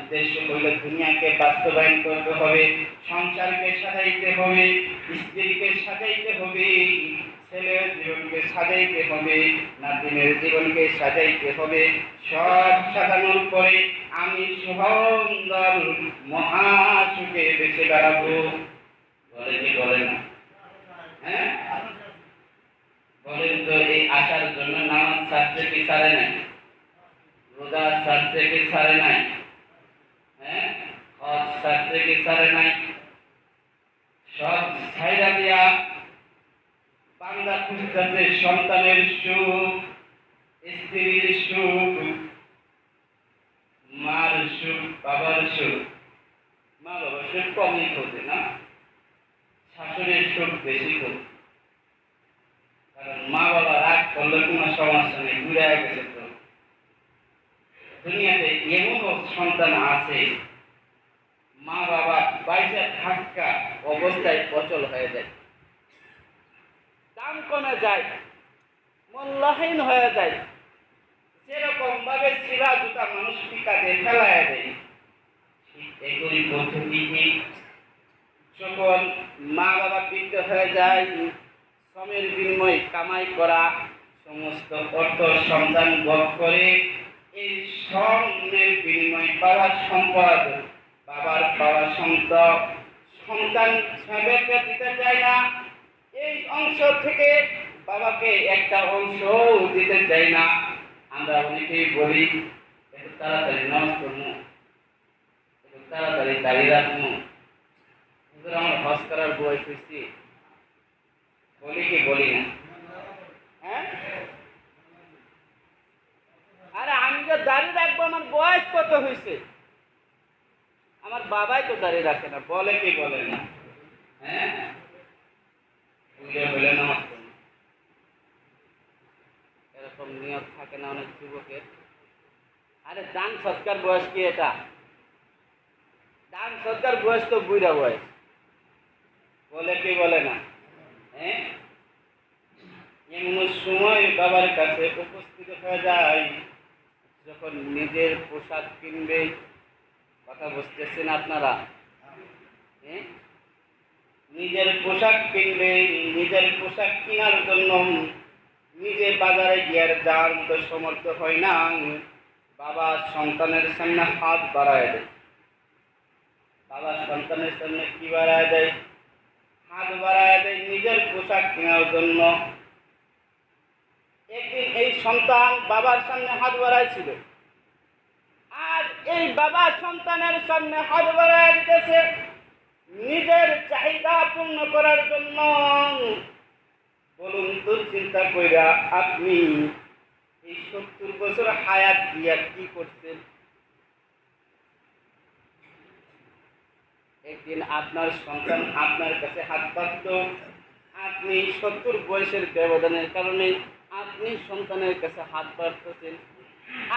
উদ্দেশ্য হইল দুনিয়াকে বাস্তবায়ন করতে হবে, সংসারকে সাজাইতে হবে, স্ত্রীকে সাজাইতে হবে, ছেলের জীবনকে সাজাইতে হবে, নাতিনের জীবনকে সাজাইতে হবে। সব সাজানোর পরে আমি সুন্দর মহাসুখে বেঁচে বেড়াবো। বলে কি বলে না? হ্যাঁ, বলেন তো, এই আশার জন্য নামাজ ছাড়ছে কি ছাড়ে নাই? রোজা ছাড়ছে কি ছাড়ে নাই? হ্যাঁ, হজ ছাড়ছে কি ছাড়ে নাই? সব ছাইরা দিয়া বান্দা খুঁজতেছে সন্তানের সুখ, স্ত্রীর সুখ, মার সুখ, বাবার সুখ। মা বাবার সুখ কমই খোঁজে না, শাশুড়ির সুখ বেশি খোঁজে। কারণ মা বাবা রাগ করলে কোনো সমস্যা নেই, ঘুরে গেছে। তো দুনিয়াতে এমনও সন্তান আছে মা বাবা বাইরে থাকা অবস্থায় অচল হয়ে যায়, দাম কমে যায়, মূল্যহীন হয়ে যায়, সেরকম ভাবে শিরা জুতা মানুষ পিকাতে ফেলায় দেয়। এগুলি পদ্ধতিতে যখন মা বাবা বৃদ্ধ হয়ে যায়, শ্রমের বিনিময়ে কামাই করা সমস্ত অর্থ সন্তান ভোগ করে, এই শ্রমের বিনিময়ে বাবার সম্পদ, বাবার পাওয়া সম্পদ সন্তান ছেলেকে দিতে চায় না। এই অংশ থেকে বাবাকে একটা অংশ দিতে চাই না। আমরা অনেকেই বলি একটু তাড়াতাড়ি নামাজ পড়বো, একটু তাড়াতাড়ি দাঁড়িয়ে রাখবো, আমার হজ করার বয়স হয়েছি, বলি কি বলি না? হ্যাঁ, আরে আমি যে দাঁড়িয়ে রাখবো, আমার বয়স কত হয়েছে? আমার বাবাই তো দাঁড়িয়ে রাখে না, বলে কি বলে না? হ্যাঁ, বলে নামাজ পড়বো, এরকম নিয়ত থাকে না অনেক যুবকের। আরে দান সৎকার বয়স কি এটা? দান সৎকার বয়স তো বুড়া বয়স, বলে কি বলে না? হ্যাঁ, এমন সময় বাবার কাছে উপস্থিত হয়ে যায় যখন নিজের পোশাক কিনবে। কথা বুঝতেছেন আপনারা? হ্যাঁ, নিজের পোশাক কিনবে, নিজের পোশাক কেনার জন্য নিজে বাজারে গিয়ে যাওয়ার মতো সমর্থ হয় না, বাবা সন্তানের সামনে হাত বাড়ায় দেয়। বাবা সন্তানের সামনে কি বাড়ায় দেয়? হাত বাড়ায় দেয় নিজের পোশাক কেনার জন্য। একদিন এই সন্তান বাবার সামনে হাত বাড়াইছিল, আর এই বাবা সন্তানের সামনে হাত বাড়ায় দিতেছে নিজের চাহিদা পূর্ণ করার জন্য। বলুন তো, চিন্তা কইরা আপনি এই 70 বছর হায়াত দিয়া কি করছেন? একদিন আপনার সন্তান আপনার কাছে হাত বাঁধল, আপনি 70 বয়সের ব্যবধানের কারণে আপনি সন্তানের কাছে হাত বাড়তেছেন।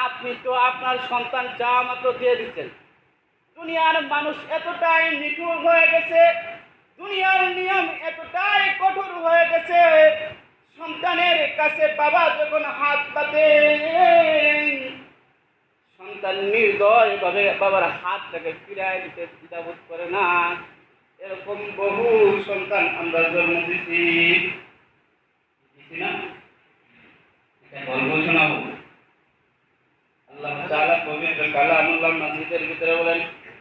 আপনি তো আপনার সন্তান যা মাত্র দিয়ে দিচ্ছেন। দুনিয়ার মানুষ এতটাই নিঠুর হয়ে গেছে, দুনিয়ার নিয়ম এতটাই কঠোর হয়ে গেছে, সন্তানের কাছে বাবা যখন হাত পাতে সন্তান নির্দয় ভাবে বাবার হাতটাকে ফিরায় দিতে দ্বিধাবোধ করে না। এরকম বহু সন্তান আমরা জন্ম দিছি না? গল্প শোনাবো। আল্লাহ তাআলা পবিত্র কালামুল্লাহ মাজিদের ভিতরে বলেন,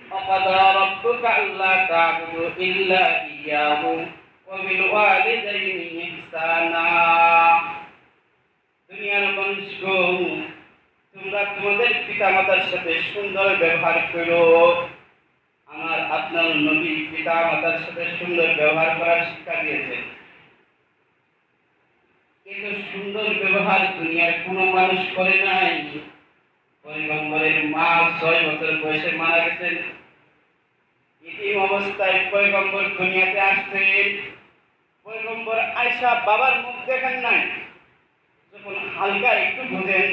ওয়াকাদা রাব্বুকা আল্লা তা'বুদু ইল্লা ইয়্যাহু ওয়া বিল ওয়ালিদাইনি ইহসানা। দুনিয়ার মানুষগণ, তোমরা তোমাদের পিতামাতার সাথে সুন্দর ব্যবহার করো। আমার আপনার নবী পিতামাতার সাথে সুন্দর ব্যবহার করার শিক্ষা দিয়েছেন, কিন্তু সুন্দর ব্যবহার দুনিয়ার কোনো মানুষ করে নাই। পয়গম্বরের মা 6 বছর বয়সে মারা গেছেন। ইতিম অবস্থায় পয়গম্বর দুনিয়াতে আসছেন। পয়গম্বর আয়েশা বাবার মুখ দেখেন নাই। যখন হালকা একটু বুঝেন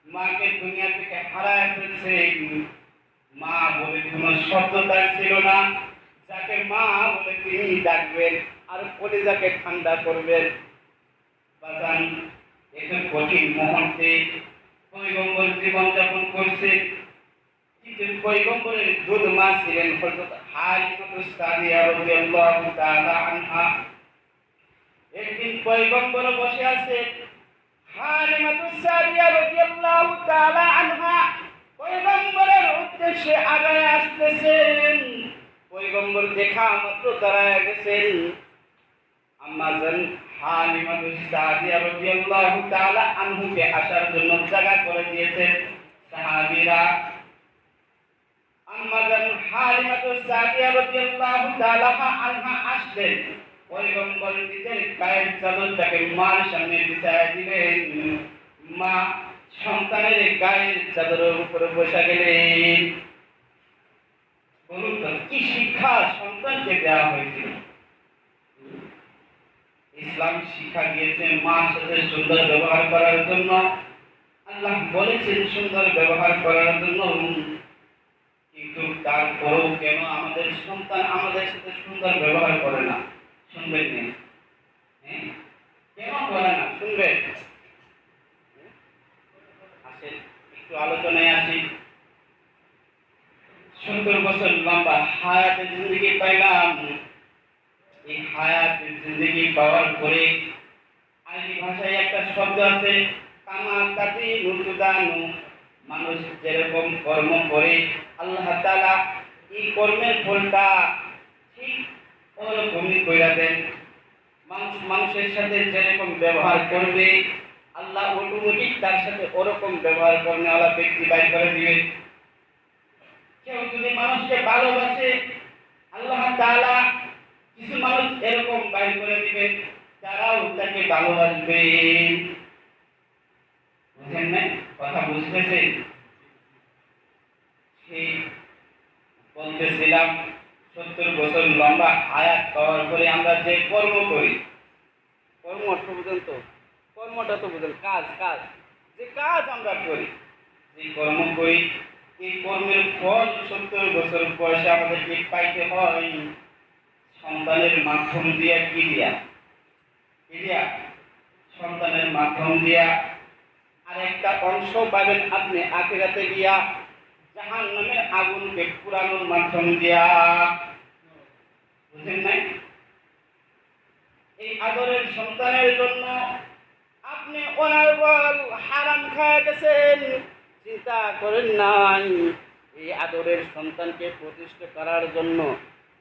মাকে দুনিয়া থেকে হারায় ফেলছে, মা বলে কোনো শব্দ তার ছিল না, যাকে মা বলে তিনি ডাকবেন আর কলিজাকে ঠান্ডা করবেন। বাজান, একটু কঠিন মুহূর্তে পয়গম্বর জীবন যাপন করছে, কিন্তু পয়গম্বরের দুধ মা ছিলেন হযরত হালিমাতুস সাদিয়া রাদিয়াল্লাহু তাআলা আনহা। একদিন পয়গম্বর বসে আছে, হালিমাতুস সাদিয়া রাদিয়াল্লাহু তাআলা আনহা পয়গম্বরের উদ্দেশ্যে আগায় আসতেছেন। পয়গম্বর দেখা মাত্র দাঁড়ায় গেছেন। আম্মাজান হালিমাতুস সাদিয়া রাদিয়াল্লাহু তাআলা আনহুকে আসার জন্য জায়গা করে দিয়েছেন সাহাবীরা। আম্মাজান হালিমাতুস সাদিয়া রাদিয়াল্লাহু তাআলা আনহা আসলেন। পয়গম্বর নিজের গায়ের চাদরটাকে মার সামনে বিছায়া দিলেন। মা সন্তানের গায়ের চাদরের উপরে বসে গেলেন। বলুন তো কি শিক্ষা সন্তানকে দেওয়া হয়েছিল? ইসলাম শিক্ষা দিয়েছে মার সাথে সুন্দর ব্যবহার করার জন্য। আল্লাহ বলেছেন সুন্দর ব্যবহার করার জন্য, কিন্তু তারপরেও কেন আমাদের সন্তান আমাদের সাথে সুন্দর ব্যবহার করে না? শুনবেন না? কেন করে না? শুনবেন? আসেন একটু আলোচনায় আসি। 70 বছর লম্বা হায়াতের জিন্দগি পাইলাম। এই হায়াতের জিন্দগি পাওয়ার পরে আরবি ভাষায় একটা শব্দ আছে, কামা কাতি নুতুদানু। মানুষ যেরকম কর্ম করে আল্লাহ তাআলা এই কর্মের ফলটা ঠিক ওরকমই কইরা দেন। মানুষের সাথে যেরকম ব্যবহার করবে আল্লাহ অটোমেটিক তার সাথে ওরকম ব্যবহার করেওয়ালা ব্যক্তি বাইর করে দিবে। কেউ যদি মানুষকে ভালোবাসে আল্লাহ তাআলা কিছু মানুষ এরকম বাইর করে দিবেন যারাও তাকে ভালোবাসবে। বুঝেন না? কথা বুঝতেছেন? ঠিক বলতেছিলাম 70 বছর লম্বা হায়াত পাওয়ার পরে আমরা যে কর্ম করি, কর্ম অর্থ বুঝেন তো? কর্মটা তো বুঝেন, কাজ। যে কাজ আমরা করি, যে কর্ম করি, এই কর্মের ফল 70 বছর বয়সে আমাদেরকে পাইতে হয় সন্তানের মাধ্যম দিয়া। কি দিয়া? সন্তানের মাধ্যম দিয়া। আর একটা অংশ পাবেন আপনি আখিরাতে গিয়া, জাহান্নামের আগুনকে পুরানোর মাধ্যম দিয়া। বুঝেন নাই? এই আদরের সন্তানের জন্য আপনি অনার্বল হারাম খায় গেছেন, চিন্তা করেন নাই। এই আদরের সন্তানকে প্রতিষ্ঠা করার জন্য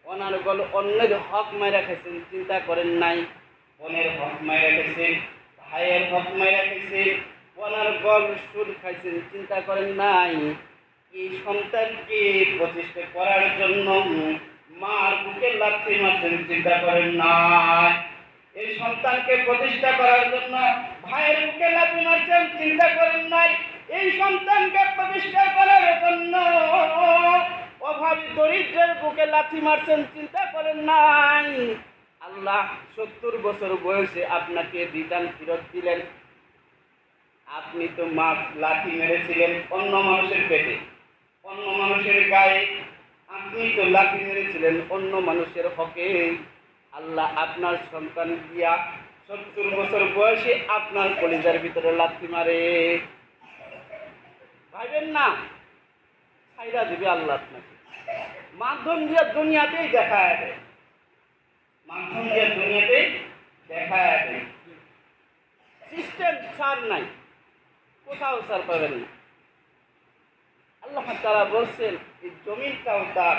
অনার্বল অন্যের হক মাইরা খাইছেন, চিন্তা করেন নাই। বোনের হক মাইরা খাইছেন, ভাইয়ের হক মাইরা খাইছেন, অনার্বল সুদ খাইছেন, চিন্তা করেন নাই। এই সন্তানকে প্রতিষ্ঠা করার জন্য মার বুকে লাথি মারছেন, চিন্তা করেন নাই। এই সন্তানকে প্রতিষ্ঠা করার জন্য ভাইয়ের বুকে লাথি মারছেন, চিন্তা করেন নাই। এই সন্তানকে প্রতিষ্ঠা করার জন্য অভাবী দরিদ্রের বুকে লাথি মারছেন, চিন্তা করেন নাই। আল্লাহ 70 বছর বয়সে আপনাকে বিধান ফিরত দিলেন। আপনি তো মা লাথি মেরেছিলেন অন্য মানুষের পেটে, অন্য মানুষের গায়ে। আপনি তো লাথি মেরেছিলেন অন্য মানুষের হকে। আল্লাহ আপনার সন্তান দিয়া 70 বছর বয়সে আপনার কলিজার ভিতরে লাথি মারে। ভাইবেন না, ছাইরা দিবে আল্লাহ আপনাকে। মাধ্যম দিয়ে দুনিয়াতেই দেখায় দেয়, মাধ্যম দিয়ে দুনিয়াতেই দেখায় দেয়। সিস্টেম ছাড় নাই, কোথাও ছাড় পাবেন না। আল্লাহ তাআলা বলছেন এই জমিনটাও তার,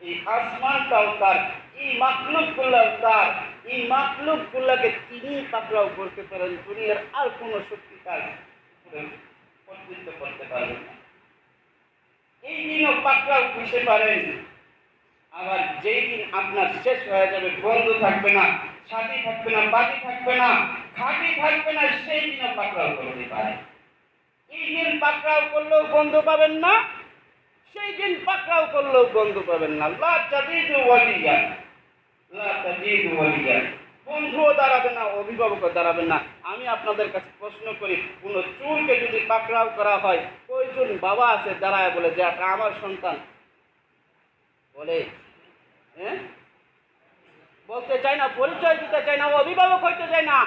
এই আসমানটাও তার, এই মাখলুকগুলোও তার। এই মাখলুকগুলোকে তিনি পাকড়াও করতে পারেন, দুনিয়ার আর কোনো শক্তি তার কর্তৃত্ব করতে পারবেন না। এই দিনও পাকড়াও করতে পারেন, আবার যেই দিন আপনার শেষ হয়ে যাবে, বন্ধু থাকবে না, সাথী থাকবে না, বাড়ি থাকবে না, খাঁটি থাকবে না, সেই দিনও পাকড়াও করতে পারে। এই দিন পাকড়াও করলেও বন্ধু পাবেন না, সেই দিন পাকড়াও করলেও বন্ধু পাবেন না। লা তাজিদু ওয়ালিয়া, লা তাজিদু ওয়ালিয়া। বন্ধুও দাঁড়াবে না, অভিভাবকও দাঁড়াবে না। আমি আপনাদের কাছে প্রশ্ন করি, কোন চোরকে যদি পাকড়াও করা হয়, কয়জন বাবা আছে দাঁড়ায় বলে যে এটা আমার সন্তান? বলে? বলতে চায় না, পরিচয় দিতে চায় না, অভিভাবক হইতে চায় না।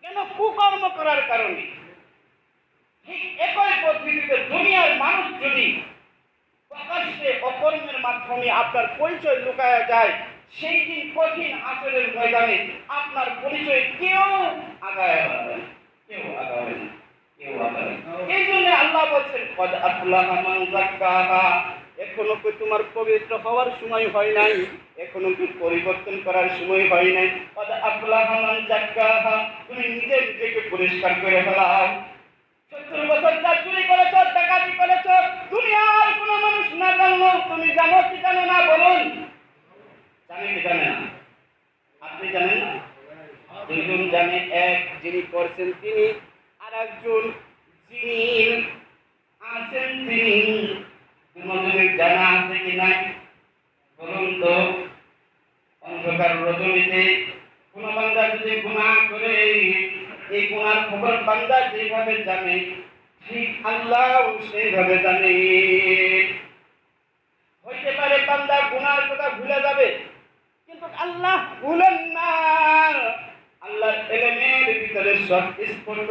কেন? কুকর্ম করার কারণে। ঠিক একই পদ্ধতিতে দুনিয়ার মানুষ যদি প্রকাশ অকর্মের মাধ্যমে আপনার পরিচয় লুকায়া যায়, সেই দিন কঠিন হাসরের ময়দানে আপনার পরিচয় কেউ আগায় বাড়াবে না, কেউ আগাবে না, কেউ আগাবে না। এই জন্য আল্লাহ বলছেন কদ আফলাহা মান যাক্কাহা, এখনো কি তোমার পবিত্র হওয়ার সময় হয় নাই, এখনো কি পরিবর্তন করার সময় হয় নাই। কদ আফলাহা মান যাক্কাহা, তুমি নিজে নিজেকে পরিষ্কার করে ফেলাও। 70 বছর যা চুরি করেছ, ডাকাতি করেছ, দুনিয়ার কোনো মানুষ না জানলো, তুমি জানো কি জানো না বলুন? জানে কি জানে না? আপনি জানেন না? দুইজন জানে, এক যিনি করছেন তিনি, আর একজন যিনি আছেন তিনি। দুজনের জানা আছে কি নাই বলুন তো? অন্ধকার রজনীতে কোন বান্দা যদি গুনাহ করে, এই গুনার খবর বান্দা যেভাবে জানে, ঠিক আল্লাহ সেইভাবে জানে। হইতে পারে বান্দা গুনার কথা ভুলে যাবে, কিন্তু আল্লাহ ভুলেন না। আল্লাহর ইলমের ভিতরে সব স্পষ্ট